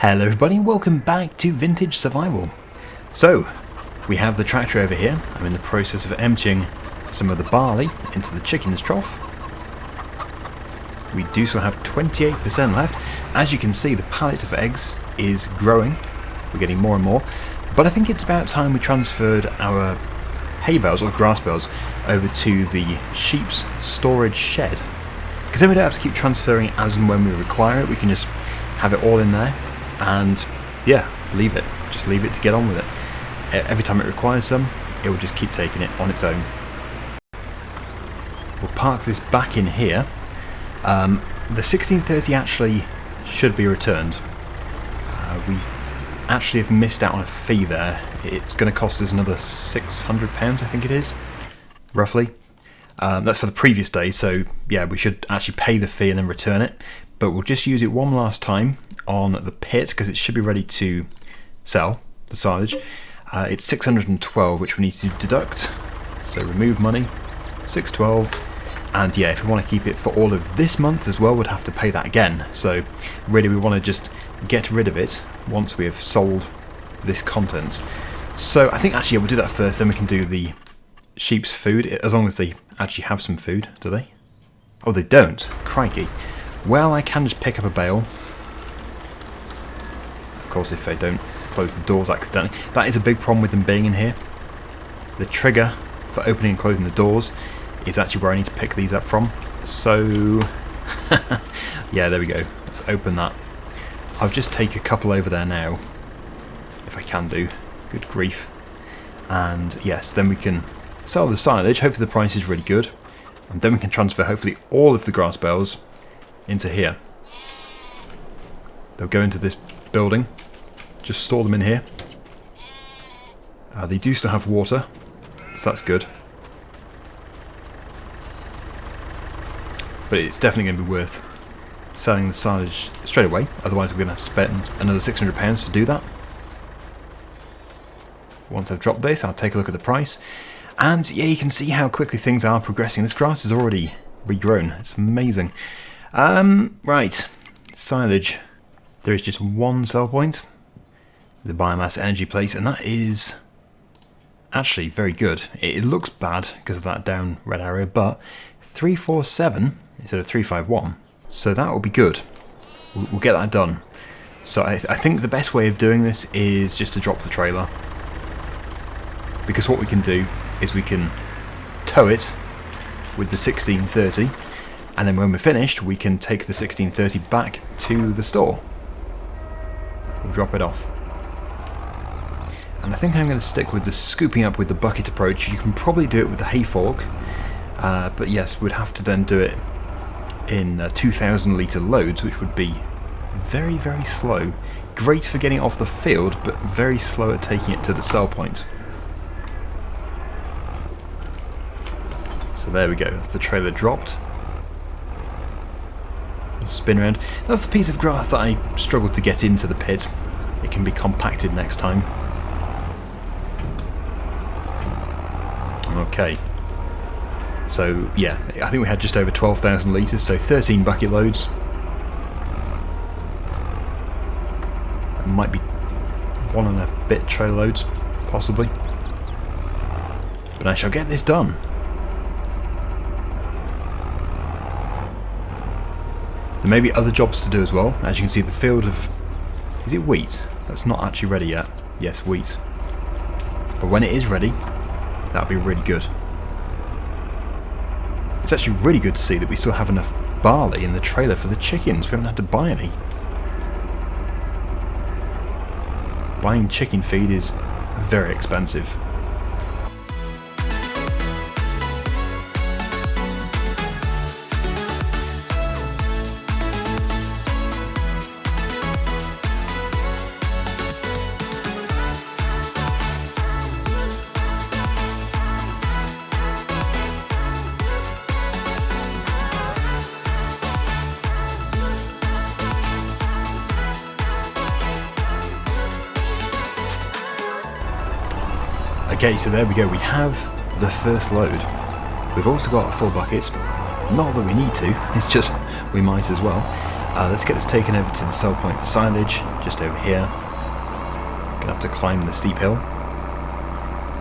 Hello everybody and welcome back to Vintage Survival. So, we have the tractor over here. I'm in the process of emptying some of the barley into the chicken's trough. We do still have 28% left. As you can see, the pallet of eggs is growing. We're getting more and more. But I think it's about time we transferred our hay bales or grass bales over to the sheep's storage shed. Because then we don't have to keep transferring it as and when we require it. We can just have it all in there. And yeah, leave it. Just leave it to get on with it. Every time it requires some, it will just keep taking it on its own. We'll park this back in here. The 1630 actually should be returned. We actually have missed out on a fee there. It's going to cost us another £600, I think it is, roughly. That's for the previous day, so yeah, we should actually pay the fee and then return it. But we'll just use it one last time on the pit because it should be ready to sell, the silage. It's 612, which we need to deduct. So remove money, 612. And yeah, if we want to keep it for all of this month as well, we'd have to pay that again. So really we want to just get rid of it once we have sold this contents. So I think actually we'll do that first, then we can do the sheep's food, as long as they actually have some food, do they? Oh, they don't. Crikey. Well, I can just pick up a bale. Of course, if they don't close the doors accidentally. That is a big problem with them being in here. The trigger for opening and closing the doors is actually where I need to pick these up from. So, yeah, there we go. Let's open that. I'll just take a couple over there now, if I can do. Good grief. And yes, then we can sell the silage. Hopefully the price is really good. And then we can transfer hopefully all of the grass bales into here. They'll go into this building. Just store them in here. They do still have water, so that's good. But it's definitely going to be worth selling the silage straight away. Otherwise we're going to have to spend another £600 to do that. Once I've dropped this, I'll take a look at the price. And yeah, you can see how quickly things are progressing. This grass is already regrown. It's amazing. Right, silage. There is just one sell point, the biomass energy place, and that is actually very good. It looks bad because of that down red area, but 347 instead of 351, so that will be good. We'll get that done. So I think the best way of doing this is just to drop the trailer, because what we can do is we can tow it with the 1630, and then when we're finished we can take the 1630 back to the store. We'll drop it off. And I think I'm going to stick with the scooping up with the bucket approach. You can probably do it with the hay fork, but yes, we'd have to then do it in 2,000 litre loads, which would be very, very slow. Great for getting it off the field, but very slow at taking it to the sell point. So there we go, that's the trailer dropped. We'll spin around. That's the piece of grass that I struggled to get into the pit. It can be compacted next time. Okay. So yeah, I think we had just over 12,000 litres, so 13 bucket loads. It might be one and a bit trailer loads, possibly. But I shall get this done. There may be other jobs to do as well. As you can see, the field of... is it wheat? That's not actually ready yet. Yes, wheat. But when it is ready, that'll be really good. It's actually really good to see that we still have enough barley in the trailer for the chickens. We haven't had to buy any. Buying chicken feed is very expensive. Okay, so there we go, we have the first load. We've also got a full bucket, not that we need to, it's just we might as well. Let's get this taken over to the sell point for silage, just over here. Gonna have to climb the steep hill.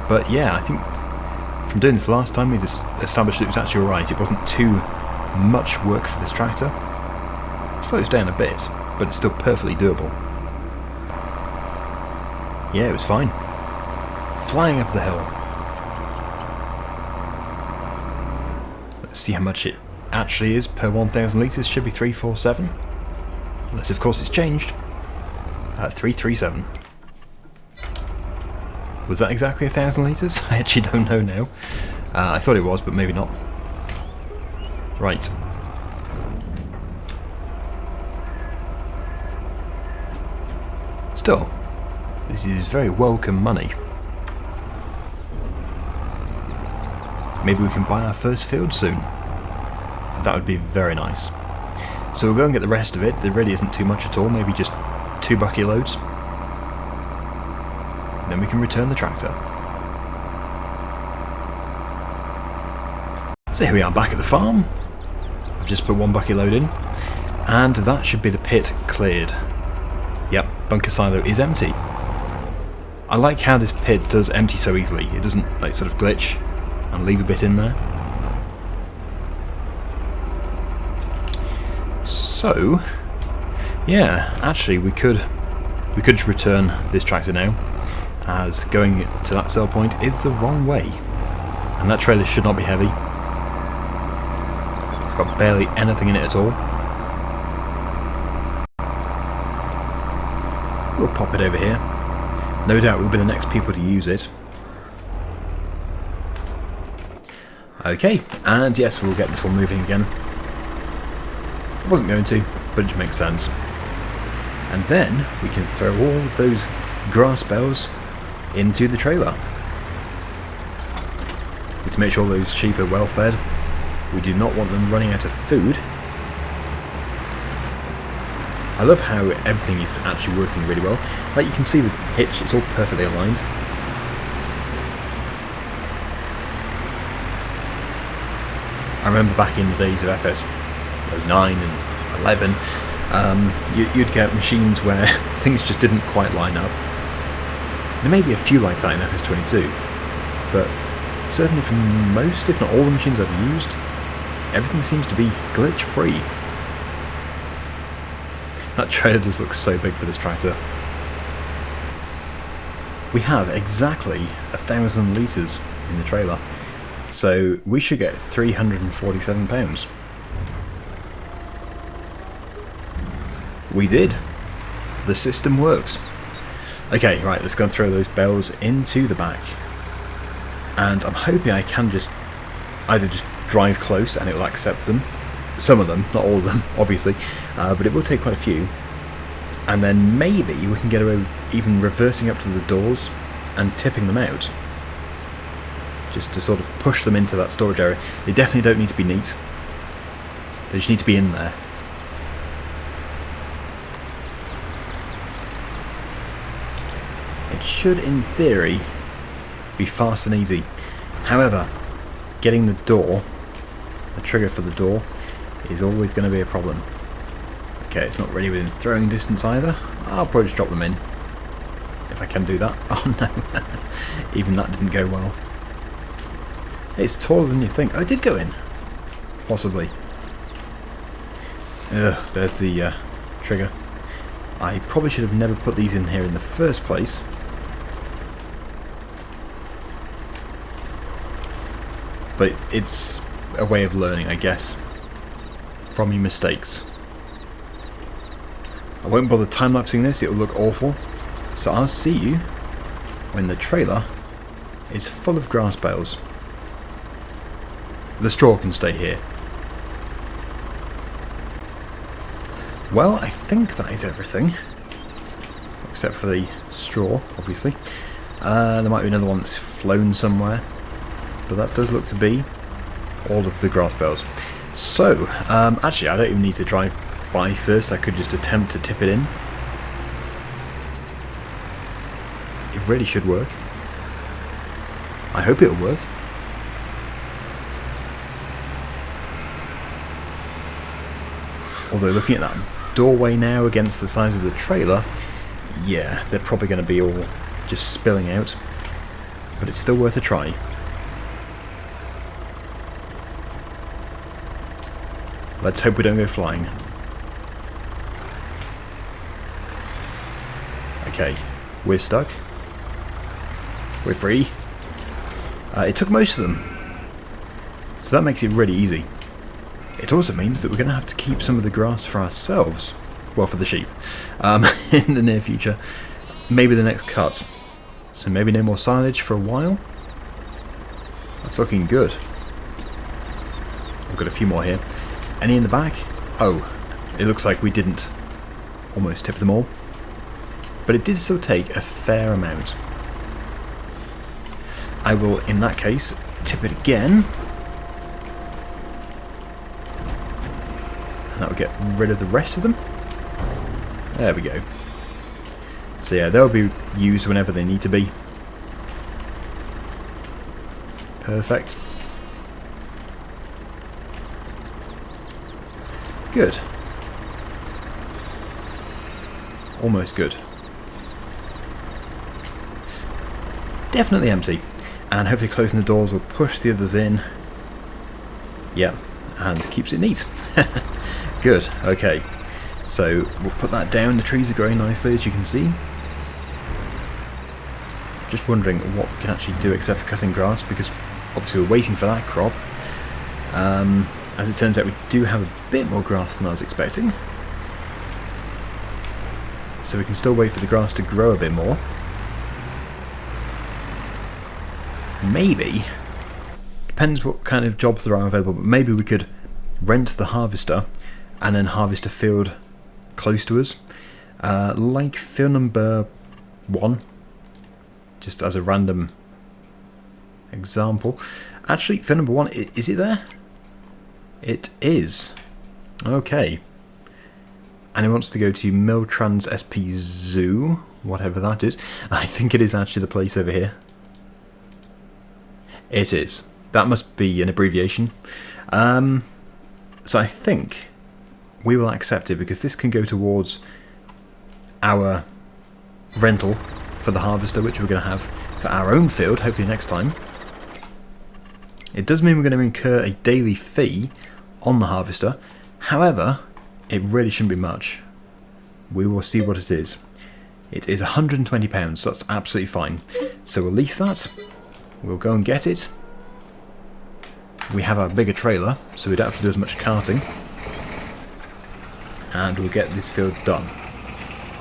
But yeah, I think from doing this last time we just established it was actually alright. It wasn't too much work for this tractor. It slows down a bit, but it's still perfectly doable. Yeah, it was fine. Flying up the hill. Let's see how much it actually is per 1,000 litres. Should be 347. Unless of course it's changed. 337. Was that exactly 1,000 litres? I actually don't know now. I thought it was, but maybe not. Right. Still, this is very welcome money. Maybe we can buy our first field soon. That would be very nice. So we'll go and get the rest of it. There really isn't too much at all, maybe just 2 bucket loads. Then we can return the tractor. So here we are back at the farm. I've just put 1 bucket load in, and that should be the pit cleared. Yep, bunker silo is empty. I like how this pit does empty so easily. It doesn't like sort of glitch and leave a bit in there. So, yeah, actually we could return this tractor now, as going to that sell point is the wrong way, and that trailer should not be heavy. It's got barely anything in it at all. We'll pop it over here. No doubt we'll be the next people to use it. Okay, and yes, we'll get this one moving again. I wasn't going to, but it just makes sense. And then we can throw all of those grass bales into the trailer. Need to make sure those sheep are well fed. We do not want them running out of food. I love how everything is actually working really well. Like you can see the hitch, it's all perfectly aligned. I remember back in the days of FS 9 and 11, you'd get machines where things just didn't quite line up. There may be a few like that in FS22, but certainly for most, if not all the machines I've used, everything seems to be glitch free. That trailer does look so big for this tractor. We have exactly 1,000 litres in the trailer, so we should get £347. We did. The system works. Okay, right, let's go and throw those bales into the back. And I'm hoping I can just either just drive close and it will accept them. Some of them, not all of them, obviously, but it will take quite a few. And then maybe we can get away with even reversing up to the doors and tipping them out. Just to sort of push them into that storage area. They definitely don't need to be neat. They just need to be in there. It should, in theory, be fast and easy. However, getting the door, the trigger for the door, is always going to be a problem. Okay, it's not really within throwing distance either. I'll probably just drop them in, if I can do that. Oh no, even that didn't go well. It's taller than you think. Oh, it did go in. Possibly. Ugh, there's the trigger. I probably should have never put these in here in the first place. But it's a way of learning, I guess, from your mistakes. I won't bother time-lapsing this, it will look awful. So I'll see you when the trailer is full of grass bales. The straw can stay here. Well, I think that is everything. Except for the straw, obviously. There might be another one that's flown somewhere. But that does look to be all of the grass bales. So, actually I don't even need to drive by first. I could just attempt to tip it in. It really should work. I hope it'll work. Although looking at that doorway now against the size of the trailer, yeah, they're probably going to be all just spilling out. But it's still worth a try. Let's hope we don't go flying. Okay, we're stuck. We're free. It took most of them. So that makes it really easy. It also means that we're going to have to keep some of the grass for ourselves. Well, for the sheep. In the near future. Maybe the next cut. So maybe no more silage for a while. That's looking good. I've got a few more here. Any in the back? Oh, it looks like we didn't almost tip them all. But it did still take a fair amount. I will, in that case, tip it again. And that will get rid of the rest of them. There we go. So yeah, they'll be used whenever they need to be. Perfect. Good. Almost good. Definitely empty. And hopefully closing the doors will push the others in. Yep, and keeps it neat. Good, okay. So we'll put that down. The trees are growing nicely, as you can see. Just wondering what we can actually do except for cutting grass, because obviously we're waiting for that crop. As it turns out, we do have a bit more grass than I was expecting. So we can still wait for the grass to grow a bit more. Maybe, depends what kind of jobs there are available, but maybe we could rent the harvester and then harvest a field close to us. Like field number 1, just as a random example. Actually, field number 1, is it there? It is. Okay. And it wants to go to Miltrans SP Zoo, whatever that is. I think it is actually the place over here. It is. That must be an abbreviation. So I think we will accept it, because this can go towards our rental for the harvester, which we're going to have for our own field, hopefully next time. It does mean we're going to incur a daily fee on the harvester. However, it really shouldn't be much. We will see what it is. It is £120, so that's absolutely fine. So we'll lease that. We'll go and get it. We have our bigger trailer, so we don't have to do as much carting. And we'll get this field done.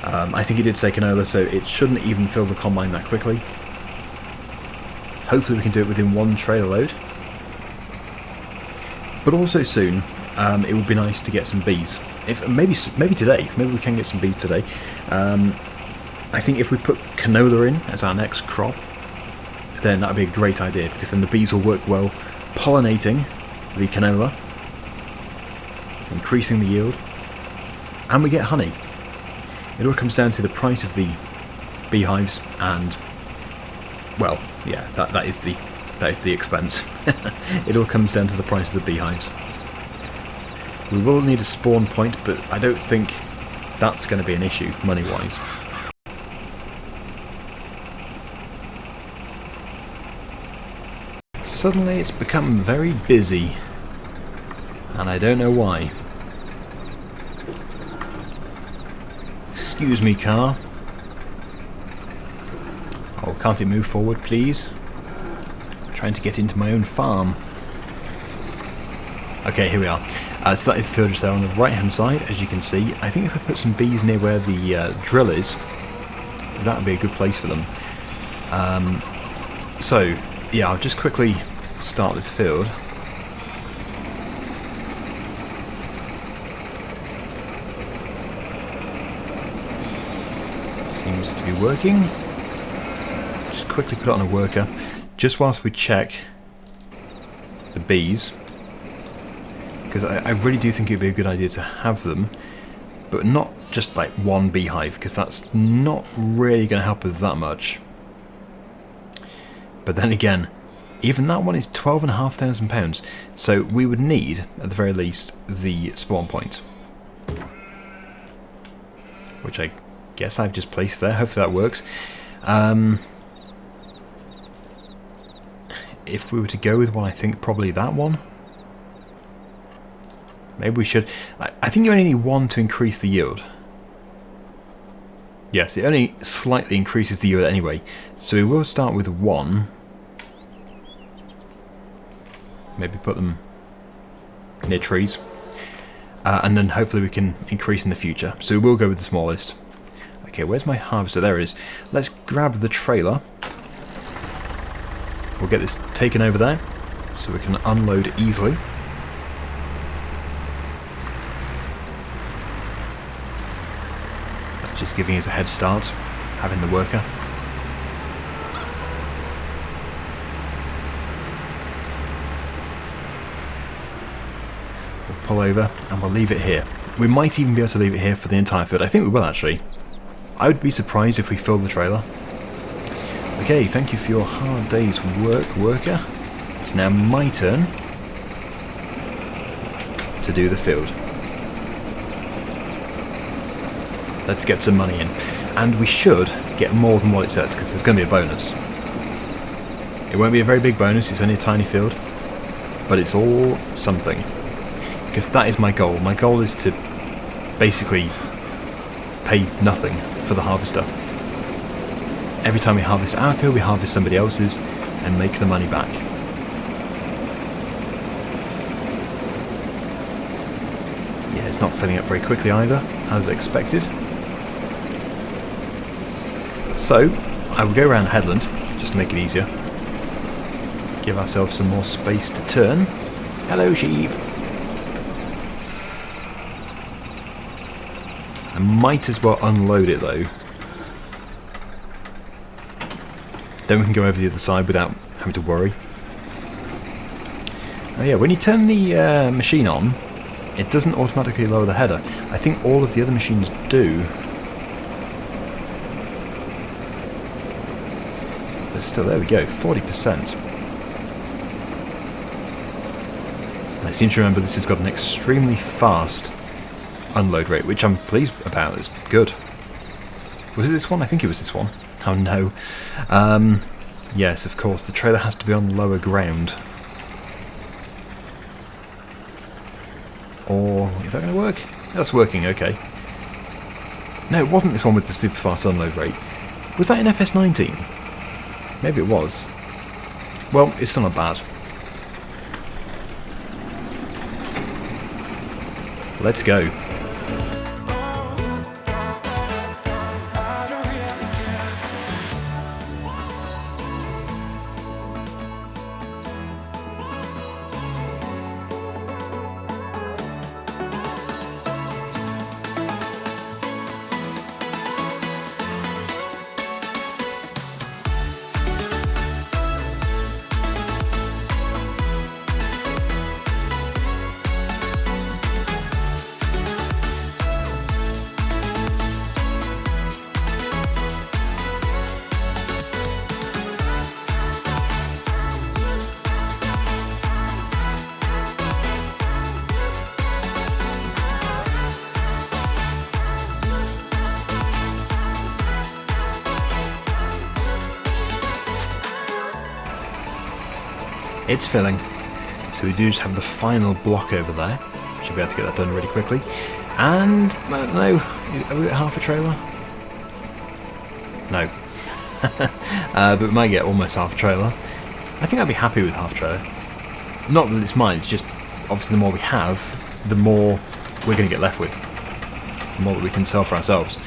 I think it did say canola, so it shouldn't even fill the combine that quickly. Hopefully we can do it within one trailer load. But also soon, it would be nice to get some bees. Maybe today. Maybe we can get some bees today. I think if we put canola in as our next crop, then that would be a great idea, because then the bees will work well pollinating the canola, increasing the yield, and we get honey. It all comes down to the price of the beehives, and well, yeah, that is the expense. It all comes down to the price of the beehives. We will need a spawn point, but I don't think that's going to be an issue money-wise. Suddenly it's become very busy, and I don't know why. Excuse me, car. Oh, can't it move forward, please? I'm trying to get into my own farm. Okay, here we are. So that is the field just there on the right hand side, as you can see. I think if I put some bees near where the drill is, that would be a good place for them. So, yeah, I'll just quickly start this field. Seems to be working. Just quickly put it on a worker, just whilst we check the bees. Because I really do think it would be a good idea to have them, but not just like one beehive, because that's not really going to help us that much. But then again, even that one is £12,500, so we would need, at the very least, the spawn point. which I guess I've just placed there. Hopefully that works. If we were to go with one, I think probably that one. Maybe we should... I think you only need one to increase the yield. Yes, it only slightly increases the yield anyway. So we will start with one. Maybe put them near trees. And then hopefully we can increase in the future. So we will go with the smallest. Okay, where's my harvester? There it is. Let's grab the trailer. We'll get this taken over there so we can unload easily. That's just giving us a head start, having the worker. We'll pull over and we'll leave it here. We might even be able to leave it here for the entire field. I think we will actually. I would be surprised if we fill the trailer. Okay, thank you for your hard day's work, worker. It's now my turn to do the field. Let's get some money in. And we should get more than what it says, because there's going to be a bonus. It won't be a very big bonus, it's only a tiny field. But it's all something. Because that is my goal. My goal is to basically pay nothing for the harvester. Every time we harvest our field, we harvest somebody else's and make the money back. Yeah, it's not filling up very quickly either, as expected. So, I will go around the headland, just to make it easier. Give ourselves some more space to turn. Hello, sheep! I might as well unload it though. Then we can go over the other side without having to worry. Oh yeah, when you turn the machine on, it doesn't automatically lower the header. I think all of the other machines do. But still, there we go, 40%. And I seem to remember this has got an extremely fast unload rate, which I'm pleased about. It's good. Was it this one? I think it was this one. Oh no. Yes, of course, the trailer has to be on lower ground. Or, is that going to work? That's working, okay. No, it wasn't this one with the super fast unload rate. Was that in FS19? Maybe it was. Well, it's still not bad. Let's go. It's filling, so we do just have the final block over there. Should be able to get that done really quickly. And, I don't know, are we at half a trailer? No. But we might get almost half a trailer. I think I'd be happy with half a trailer. Not that it's mine, it's just, obviously the more we have, the more we're going to get left with. The more that we can sell for ourselves.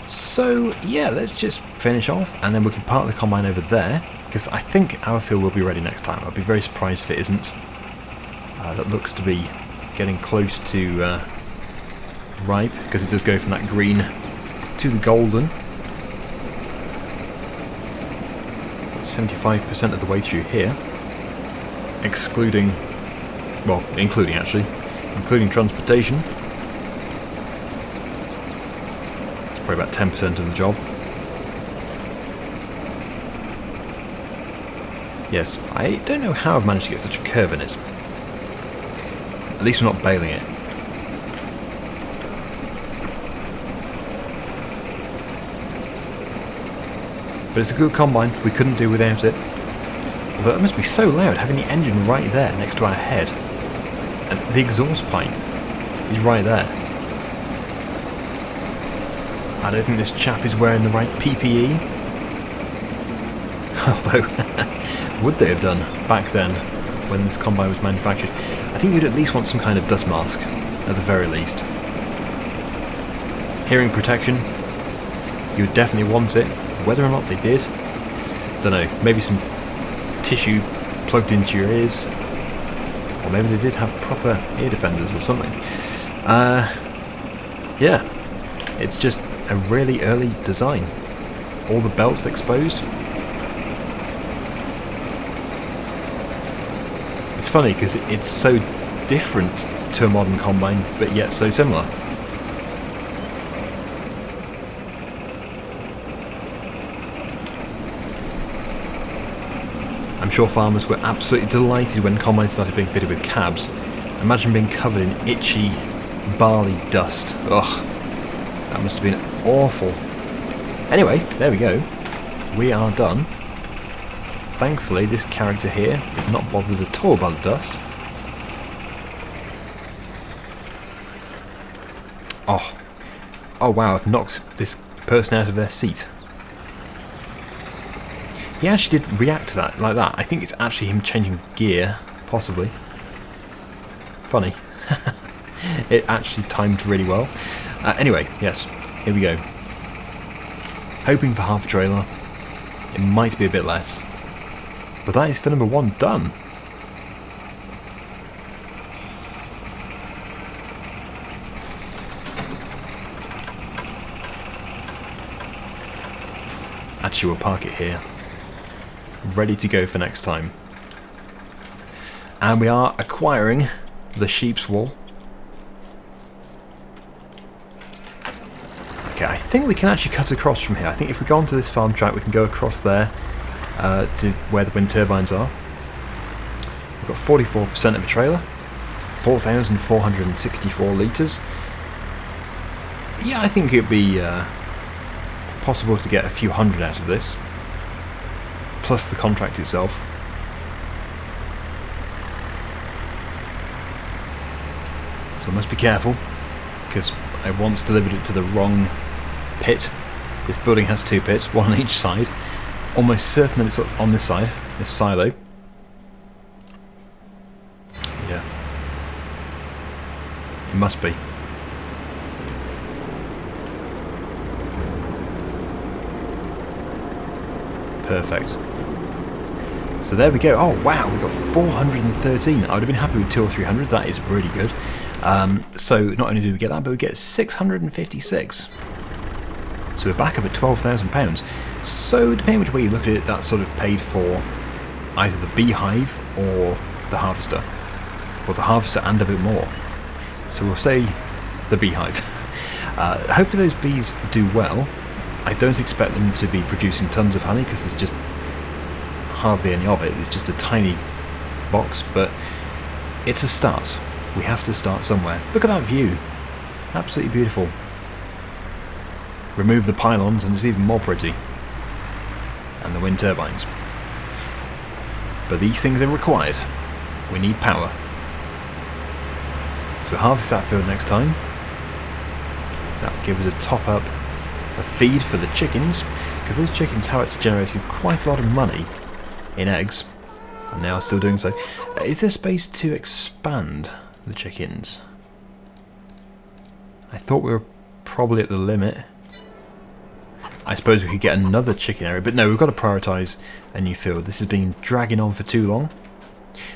So, yeah, let's just finish off, and then we can park the combine over there. Because I think our field will be ready next time. I'd be very surprised if it isn't. That looks to be getting close to ripe, because it does go from that green to the golden. 75% of the way through here. Excluding, well, including actually, including transportation. It's probably about 10% of the job. Yes, I don't know how I've managed to get such a curve in it. At least we're not baling it. But it's a good combine, we couldn't do without it. Although it must be so loud having the engine right there next to our head. And the exhaust pipe is right there. I don't think this chap is wearing the right PPE. Although, would they have done back then when this combine was manufactured? I think you'd at least want some kind of dust mask, at the very least. Hearing protection, you would definitely want it. Whether or not they did, don't know. Maybe some tissue plugged into your ears, or maybe they did have proper ear defenders or something. Yeah, it's just a really early design. All the belts exposed. It's funny because it's so different to a modern combine, but yet so similar. I'm sure farmers were absolutely delighted when combines started being fitted with cabs. Imagine being covered in itchy, barley dust. Ugh, that must have been awful. Anyway, there we go. We are done. Thankfully, this character here is not bothered at all by the dust. Oh wow, I've knocked this person out of their seat. He actually did react to that, like that. I think it's actually him changing gear, possibly. Funny. It actually timed really well. Anyway, yes, here we go. Hoping for half a trailer. It might be a bit less. But that is for number 1 done. Actually, we'll park it here. Ready to go for next time. And we are acquiring the sheep's wool. Okay, I think we can actually cut across from here. I think if we go onto this farm track, we can go across there to where the wind turbines are. We've got 44% of a trailer, 4,464 litres. Yeah, I think it'd be possible to get a few hundred out of this, plus the contract itself. So I must be careful, because I once delivered it to the wrong pit. This building has 2 pits, one on each side. Almost certain that it's on this side, this silo. Yeah. It must be. Perfect. So there we go. Oh wow, we got 413. I would have been happy with 200 or 300. That is really good. So not only did we get that, but we get 656. So we're back up at £12,000. So depending which way you look at it, that sort of paid for either the beehive or the harvester, or the harvester and a bit more. So we'll say the beehive. Hopefully those bees do well. I don't expect them to be producing tons of honey because there's just hardly any of it. It's just a tiny box, but it's a start. We have to start somewhere. Look at that view. Absolutely beautiful. Remove the pylons and it's even more pretty. And the wind turbines. But these things are required. We need power. So harvest that field next time. That'll give us a top up, a feed for the chickens, because those chickens have actually generated quite a lot of money in eggs, and they are still doing so. Is there space to expand the chickens? I thought we were probably at the limit. I suppose we could get another chicken area, but no, we've got to prioritise a new field. This has been dragging on for too long.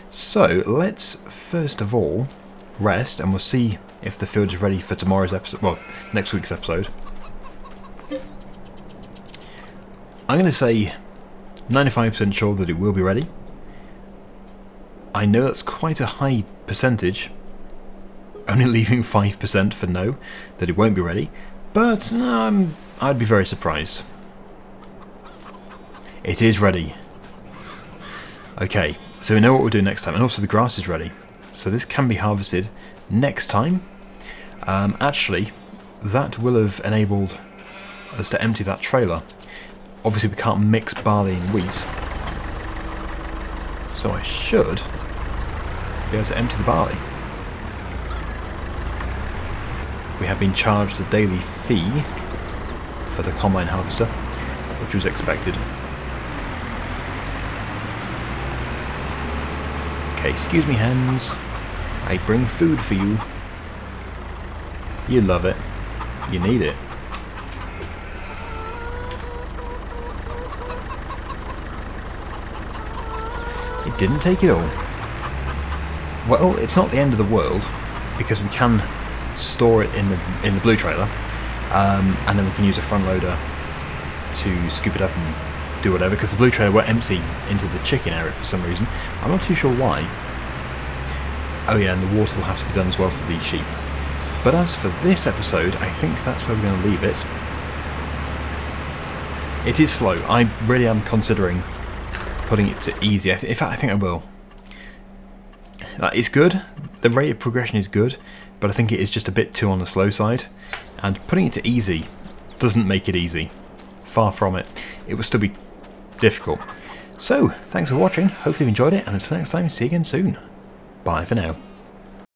So let's first of all rest, and we'll see if the field is ready for tomorrow's episode, well, next week's episode. I'm going to say 95% sure that it will be ready. I know that's quite a high percentage, only leaving 5% for no, that it won't be ready, but no, I'd be very surprised. It is ready. Okay, so we know what we'll do next time, and also the grass is ready. So this can be harvested next time. Actually, that will have enabled us to empty that trailer. obviously we can't mix barley and wheat, so I should be able to empty the barley. We have been charged a daily fee for the combine harvester, which was expected. Okay, excuse me hens, I bring food for you. You love it. You need it. It didn't take it all. Well, it's not the end of the world, because we can store it in the blue trailer, and then we can use a front loader to scoop it up and do whatever, because the blue trailer won't empty into the chicken area for some reason. I'm not too sure why. Oh yeah, and the water will have to be done as well for the sheep. But as for this episode, I think that's where we're going to leave it. It is slow. I really am considering putting it to easy. In fact, I think I will. It's good. The rate of progression is good, but I think it is just a bit too on the slow side. And putting it to easy doesn't make it easy. Far from it. It will still be difficult. So, thanks for watching. Hopefully you enjoyed it, and until next time, see you again soon. Bye for now.